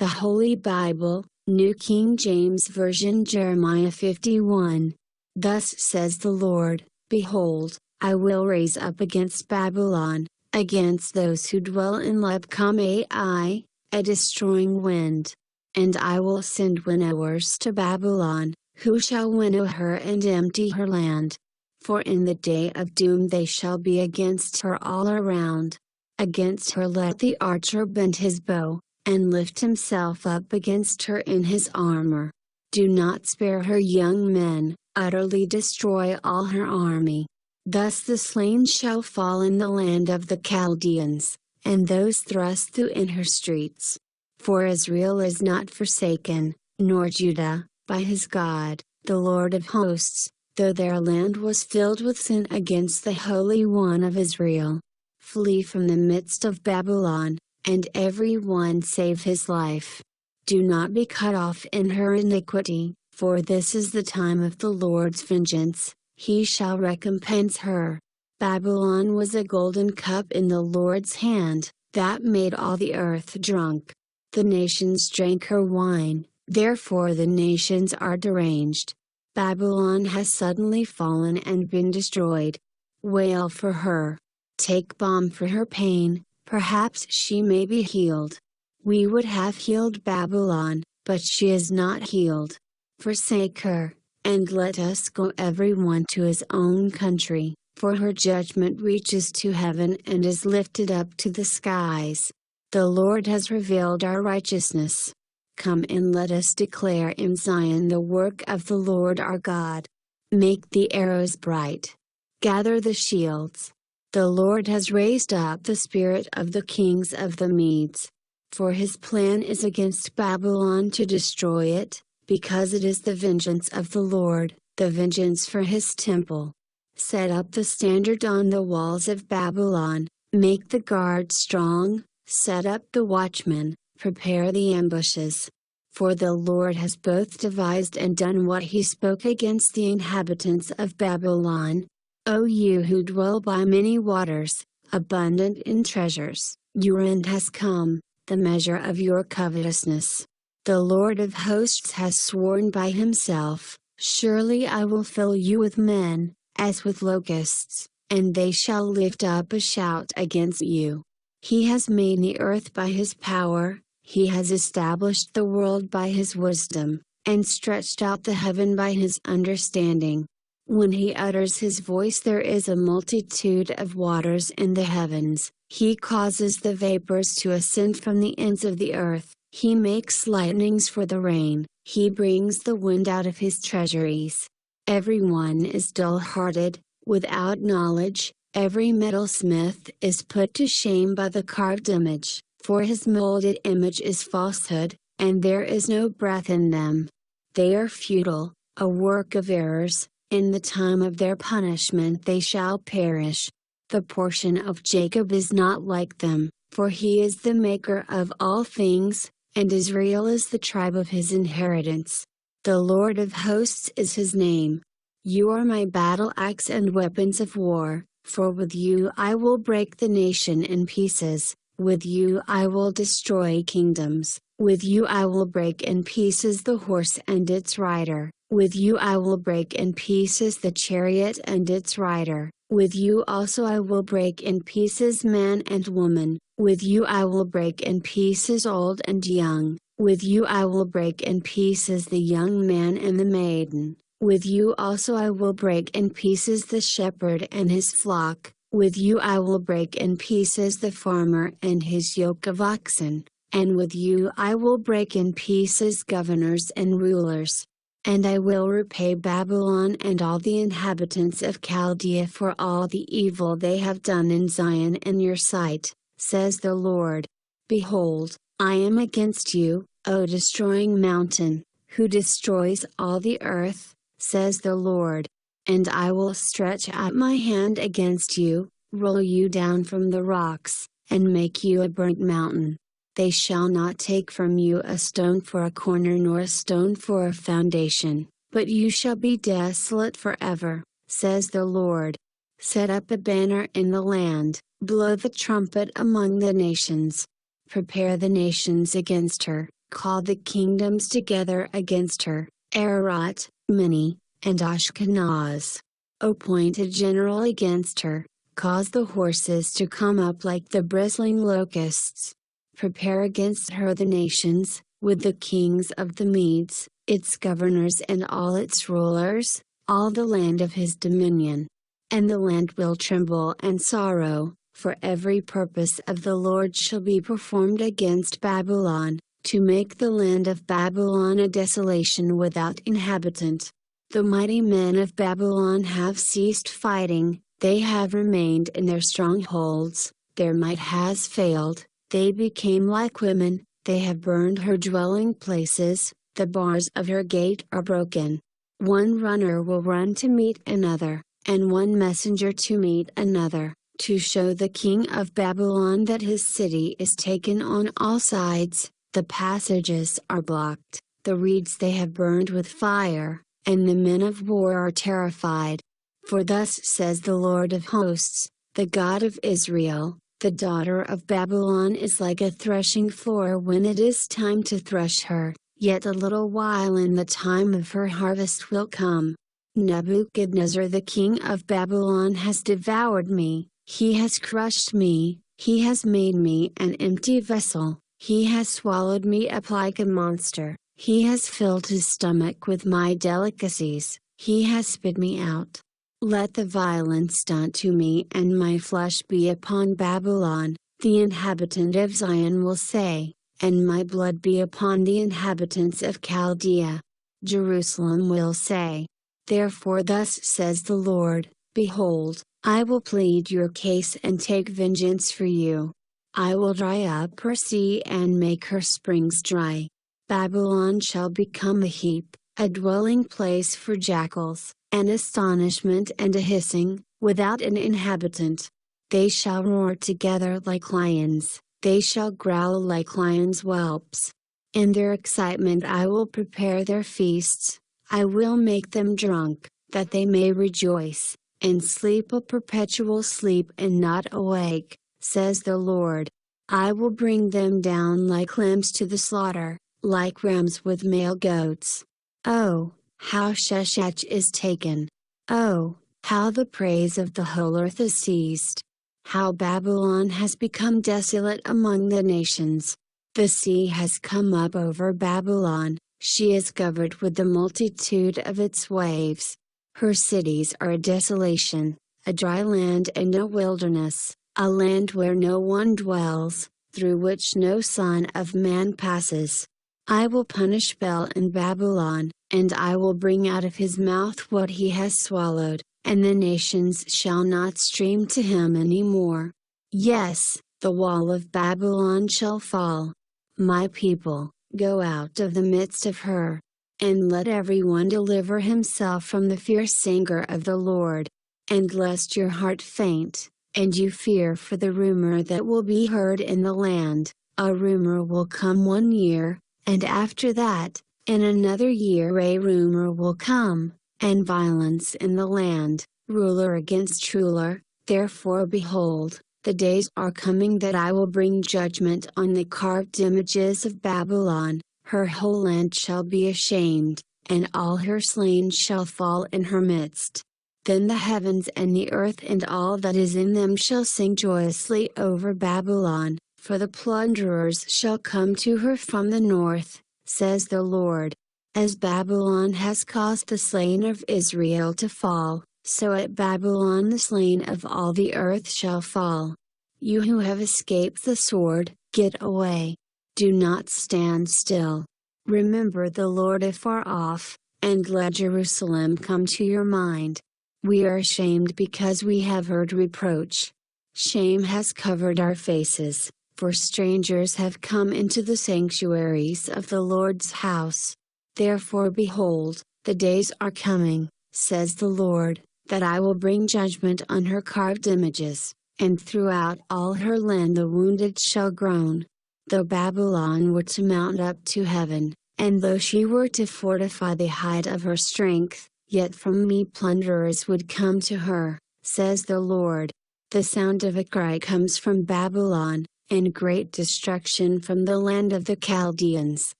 The Holy Bible, New King James Version, Jeremiah 51. Thus says the Lord, Behold, I will raise up against Babylon, against those who dwell in Leb-kam-ai, a destroying wind. And I will send winnowers to Babylon, who shall winnow her and empty her land. For in the day of doom they shall be against her all around. Against her let the archer bend his bow, and lift himself up against her in his armor. Do not spare her young men, utterly destroy all her army. Thus the slain shall fall in the land of the Chaldeans, and those thrust through in her streets. For Israel is not forsaken, nor Judah, by his God, the Lord of hosts, though their land was filled with sin against the Holy One of Israel. Flee from the midst of Babylon, and every one save his life. Do not be cut off in her iniquity, for this is the time of the Lord's vengeance, he shall recompense her. Babylon was a golden cup in the Lord's hand, that made all the earth drunk. The nations drank her wine, therefore the nations are deranged. Babylon has suddenly fallen and been destroyed. Wail for her. Take balm for her pain, perhaps she may be healed. We would have healed Babylon, but she is not healed. Forsake her, and let us go everyone to his own country, for her judgment reaches to heaven and is lifted up to the skies. The Lord has revealed our righteousness. Come and let us declare in Zion the work of the Lord our God. Make the arrows bright. Gather the shields. The Lord has raised up the spirit of the kings of the Medes. For his plan is against Babylon to destroy it, because it is the vengeance of the Lord, the vengeance for his temple. Set up the standard on the walls of Babylon, make the guard strong, set up the watchmen, prepare the ambushes. For the Lord has both devised and done what he spoke against the inhabitants of Babylon. O you who dwell by many waters, abundant in treasures, your end has come, the measure of your covetousness. The Lord of hosts has sworn by himself, surely I will fill you with men, as with locusts, and they shall lift up a shout against you. He has made the earth by his power, he has established the world by his wisdom, and stretched out the heaven by his understanding. When he utters his voice there is a multitude of waters in the heavens, he causes the vapors to ascend from the ends of the earth, he makes lightnings for the rain, he brings the wind out of his treasuries. Everyone is dull-hearted, without knowledge, every metalsmith is put to shame by the carved image, for his molded image is falsehood, and there is no breath in them. They are futile, a work of errors. In the time of their punishment they shall perish. The portion of Jacob is not like them, for he is the maker of all things, and Israel is the tribe of his inheritance. The Lord of hosts is his name. You are my battle axe and weapons of war, for with you I will break the nation in pieces, with you I will destroy kingdoms, with you I will break in pieces the horse and its rider. With you I will break in pieces the chariot and its rider, with you also I will break in pieces man and woman, with you I will break in pieces old and young, with you I will break in pieces the young man and the maiden, with you also I will break in pieces the shepherd and his flock, with you I will break in pieces the farmer and his yoke of oxen, and with you I will break in pieces governors and rulers. And I will repay Babylon and all the inhabitants of Chaldea for all the evil they have done in Zion in your sight, says the Lord. Behold, I am against you, O destroying mountain, who destroys all the earth, says the Lord. And I will stretch out my hand against you, roll you down from the rocks, and make you a burnt mountain. They shall not take from you a stone for a corner nor a stone for a foundation, but you shall be desolate forever, says the Lord. Set up a banner in the land, blow the trumpet among the nations. Prepare the nations against her, Call the kingdoms together against her, Ararat, Minni, and Ashkenaz. Appoint a general against her, cause the horses to come up like the bristling locusts. Prepare against her the nations, with the kings of the Medes, its governors and all its rulers, all the land of his dominion. And the land will tremble and sorrow, for every purpose of the Lord shall be performed against Babylon, to make the land of Babylon a desolation without inhabitant. The mighty men of Babylon have ceased fighting, they have remained in their strongholds, their might has failed, they became like women, they have burned her dwelling places, the bars of her gate are broken. One runner will run to meet another, and one messenger to meet another, to show the king of Babylon that his city is taken on all sides. The passages are blocked, the reeds they have burned with fire, and the men of war are terrified. For thus says the Lord of hosts, the God of Israel, the daughter of Babylon is like a threshing floor when it is time to thresh her, yet a little while and the time of her harvest will come. Nebuchadnezzar the king of Babylon has devoured me, he has crushed me, he has made me an empty vessel. He has swallowed me up like a monster, he has filled his stomach with my delicacies, he has spit me out. Let the violence done to me and my flesh be upon Babylon, the inhabitant of Zion will say, and my blood be upon the inhabitants of Chaldea. Jerusalem will say. Therefore thus says the Lord, Behold, I will plead your case and take vengeance for you. I will dry up her sea and make her springs dry. Babylon shall become a heap, a dwelling place for jackals, an astonishment and a hissing, without an inhabitant. They shall roar together like lions, they shall growl like lions' whelps. In their excitement I will prepare their feasts, I will make them drunk, that they may rejoice, and sleep a perpetual sleep and not awake, says the Lord. I will bring them down like lambs to the slaughter, like rams with male goats. Oh, how Sheshach is taken! Oh, how the praise of the whole earth is seized! How Babylon has become desolate among the nations! The sea has come up over Babylon, she is covered with the multitude of its waves. Her cities are a desolation, a dry land and a wilderness, a land where no one dwells, through which no son of man passes. I will punish Bel in Babylon, and I will bring out of his mouth what he has swallowed, and the nations shall not stream to him any more. Yes, the wall of Babylon shall fall. My people, go out of the midst of her. And let everyone deliver himself from the fierce anger of the Lord. And lest your heart faint, and you fear for the rumor that will be heard in the land, a rumor will come 1 year, and after that, in another year a rumor will come, and violence in the land, ruler against ruler. Therefore behold, the days are coming that I will bring judgment on the carved images of Babylon. Her whole land shall be ashamed, and all her slain shall fall in her midst. Then the heavens and the earth and all that is in them shall sing joyously over Babylon, for the plunderers shall come to her from the north, says the Lord. As Babylon has caused the slain of Israel to fall, so at Babylon the slain of all the earth shall fall. You who have escaped the sword, get away. Do not stand still. Remember the Lord afar off, and let Jerusalem come to your mind. We are ashamed because we have heard reproach. Shame has covered our faces, for strangers have come into the sanctuaries of the Lord's house. Therefore behold, the days are coming, says the Lord, that I will bring judgment on her carved images, and throughout all her land the wounded shall groan. Though Babylon were to mount up to heaven, and though she were to fortify the height of her strength, yet from me plunderers would come to her, says the Lord. The sound of a cry comes from Babylon, and great destruction from the land of the Chaldeans,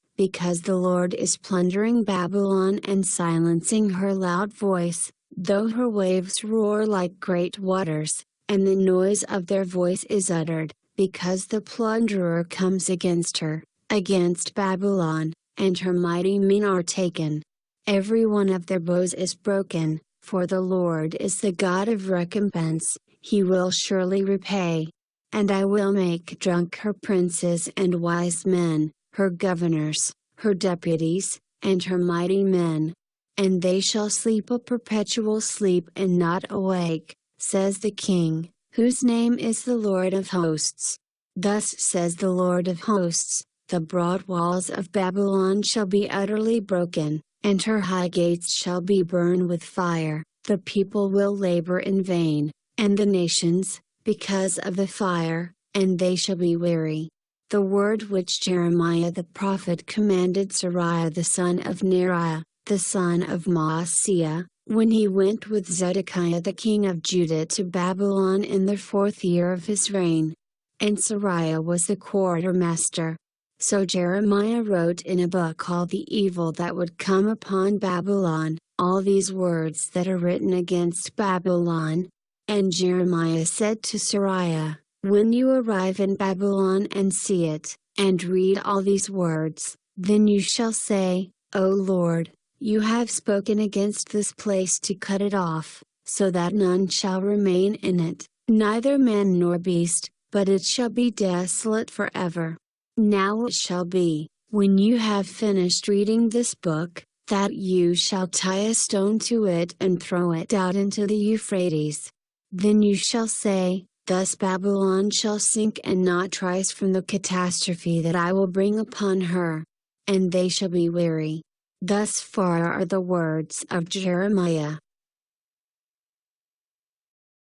because the Lord is plundering Babylon and silencing her loud voice, though her waves roar like great waters, and the noise of their voice is uttered, because the plunderer comes against her, against Babylon, and her mighty men are taken. Every one of their bows is broken, for the Lord is the God of recompense, He will surely repay. And I will make drunk her princes and wise men, her governors, her deputies, and her mighty men. And they shall sleep a perpetual sleep and not awake, says the King, whose name is the Lord of hosts. Thus says the Lord of hosts, the broad walls of Babylon shall be utterly broken, and her high gates shall be burned with fire, the people will labor in vain, and the nations, because of the fire, and they shall be weary. The word which Jeremiah the prophet commanded Seraiah the son of Neriah, the son of Maaseiah, when he went with Zedekiah the king of Judah to Babylon in the 4th year of his reign. And Seraiah was the quartermaster. So Jeremiah wrote in a book called The Evil That Would Come Upon Babylon, all these words that are written against Babylon. And Jeremiah said to Seraiah, when you arrive in Babylon and see it, and read all these words, then you shall say, O Lord, you have spoken against this place to cut it off, so that none shall remain in it, neither man nor beast, but it shall be desolate forever. Now it shall be, when you have finished reading this book, that you shall tie a stone to it and throw it out into the Euphrates. Then you shall say, thus Babylon shall sink and not rise from the catastrophe that I will bring upon her. And they shall be weary. Thus far are the words of Jeremiah.